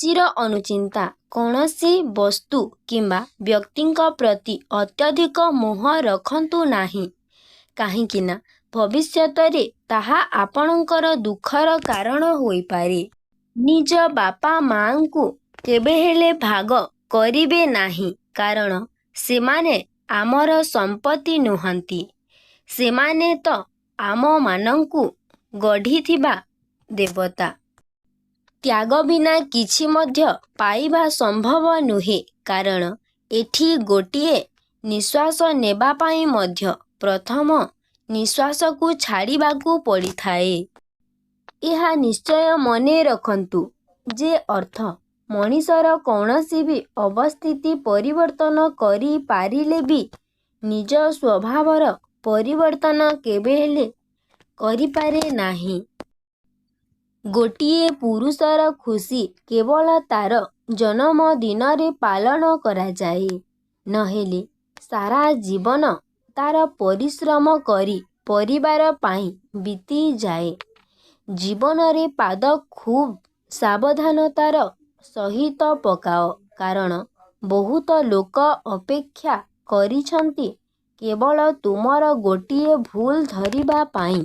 ଚିର ଅନୁଚିନ୍ତା କୌଣସି ବସ୍ତୁ କିମ୍ବା ବ୍ୟକ୍ତିଙ୍କ ପ୍ରତି ଅତ୍ୟଧିକ ମୋହ ରଖନ୍ତୁ ନାହିଁ, କାହିଁକିନା ଭବିଷ୍ୟତରେ ତାହା ଆପଣଙ୍କର ଦୁଃଖର କାରଣ ହୋଇପାରେ। ନିଜ ବାପା ମାଆଙ୍କୁ କେବେ ହେଲେ ଭାଗ କରିବେ ନାହିଁ, କାରଣ ସେମାନେ ଆମର ସମ୍ପତ୍ତି ନୁହନ୍ତି। ସେମାନେ ତ ଆମମାନଙ୍କୁ ଗଢ଼ିଥିବା ଦେବତା। ତ୍ୟାଗ ବିନା କିଛି ମଧ୍ୟ ପାଇବା ସମ୍ଭବ ନୁହେଁ, କାରଣ ଏଠି ଗୋଟିଏ ନିଶ୍ୱାସ ନେବା ପାଇଁ ମଧ୍ୟ ପ୍ରଥମ ନିଶ୍ୱାସକୁ ଛାଡ଼ିବାକୁ ପଡ଼ିଥାଏ। ଏହା ନିଶ୍ଚୟ ମନେ ରଖନ୍ତୁ ଯେ ଅର୍ଥ ମଣିଷର କୌଣସି ବି ଅବସ୍ଥିତି ପରିବର୍ତ୍ତନ କରିପାରିଲେ ବି ନିଜ ସ୍ୱଭାବର ପରିବର୍ତ୍ତନ କେବେହେଲେ କରିପାରେ ନାହିଁ। ଗୋଟିଏ ପୁରୁଷର ଖୁସି କେବଳ ତା'ର ଜନ୍ମଦିନରେ ପାଳନ କରାଯାଏ, ନହେଲେ ସାରା ଜୀବନ ତା'ର ପରିଶ୍ରମ କରି ପରିବାର ପାଇଁ ବିତିଯାଏ। ଜୀବନରେ ପାଦ ଖୁବ୍ ସାବଧାନତାର ସହିତ ପକାଅ, କାରଣ ବହୁତ ଲୋକ ଅପେକ୍ଷା କରିଛନ୍ତି କେବଳ ତୁମର ଗୋଟିଏ ଭୁଲ ଧରିବା ପାଇଁ।